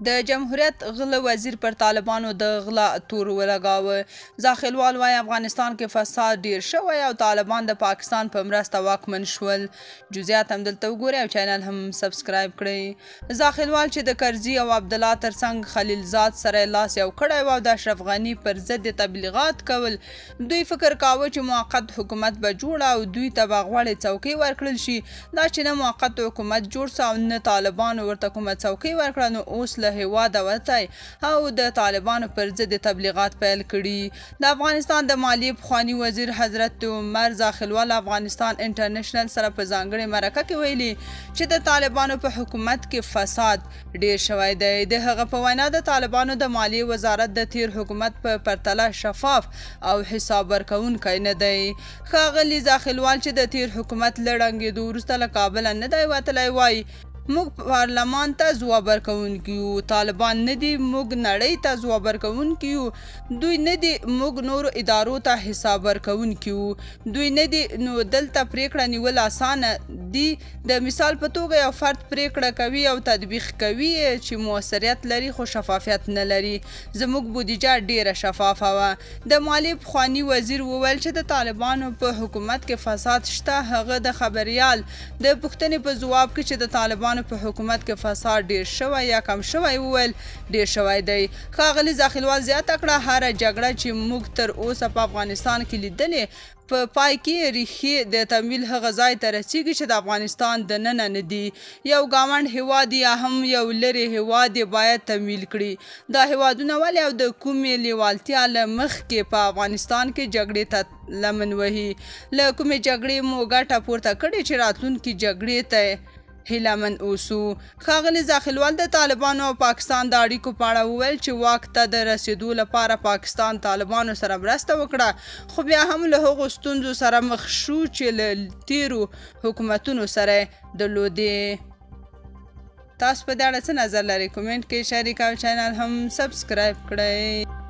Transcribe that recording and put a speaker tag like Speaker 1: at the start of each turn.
Speaker 1: د جمهوریت غله وزیر پر طالبانو د غلا تور ولګاوه. زاخیلوال وایي افغانستان کې فساد ډیر شوی او طالبان د پاکستان په مرسته واکمن شول. جزئیات هم دلته وګورئ او چینل هم سبسکرایب کړئ. زاخیلوال چې د کرزي او عبدالله ترڅنګ خلیلزاد سره لاس یو کړی و او د اشرف غني پر ضد تبلیغات کول، دوی فکر کاوه چې موقت حکومت به جوړ او دوی ته به غوړې څوکۍ ورکړل شي. دا چې نه موقت حکومت جوړ سو او نه طالبانو ورته کومه څوکۍ ورکړه، نو اوس له هیواده وتی او د طالبانو پر ضد تبلیغات پیل کړي. د افغانستان د مالیې پخواني وزیر حضرت عمر زاخیلوال افغانستان انټرنیشنل سره په ځانګړې مرکه کې ویلي چې د طالبانو په حکومت کې فساد ډیر شوی دی. د هغه په وینا د طالبانو د مالیې وزارت د تیر حکومت په پرتله شفاف او حساب ورکوونکی نه دی. ښاغلي زاخیلوال چې د تیر حکومت له ړنګېدو وروسته له کابله نه دی وتلی، وایي موږ پارلمان ته ځواب ورکوونکي یو، طالبان نه دي موږ نړۍ ته ځواب ورکوونکي یو، دوی نه دي موږ نورو ادارو ته حساب ورکوونکي یو، دوی نه دي. نو دلته پریکړه نیول اسانه دي. د مثال په توګه یو فرد پریکړه کوي او تطبیق کوي چې موثریت لري خو شفافیت نه لري. زموږ بودیجه ډیره شفافه وه. د مالیې پخواني وزیر وویل چې د طالبانو په حکومت کې فساد شته. هغه د خبریال د پوښتنې په ځواب کې چې د طالبانو په حکومت کې فساد ډیر شوی یا کم شوی وویل ډیر شوی دی. ښاغلي زاخیلوال زیاته کړه هره جګړه چې موږ تر اوسه په افغانستان کې لیدلې په پای کې ریښې د تمویل هغه ځای ته رسیږي چې د افغانستان دننه نه دي. یو ګاونډ هیواد یا هم یو لرې هیواد باید تمویل کړي. دا هیوادونه ولې او د کومې لیوالتیا له مخکې په افغانستان کې جګړې ته لمن وهي؟ له کومې جګړې مو ګټه پورته کړې چې راتلونکي جګړې ته هیلمن اوسو؟ ښاغلي زاخیلوال د طالبانو او پاکستان د اړیکو په اړه وویل چې واک ته د رسیدو لپاره پاکستان طالبانو سره مرسته وکړه، خو بیا هم له هغو ستونزو سره مخ شو چې له تیرو حکومتونو سره درلودې. تاسو په دې اړه څه نظر لرئ؟ کومنټ کې شریک او چینل هم سبسکرایب کړئ.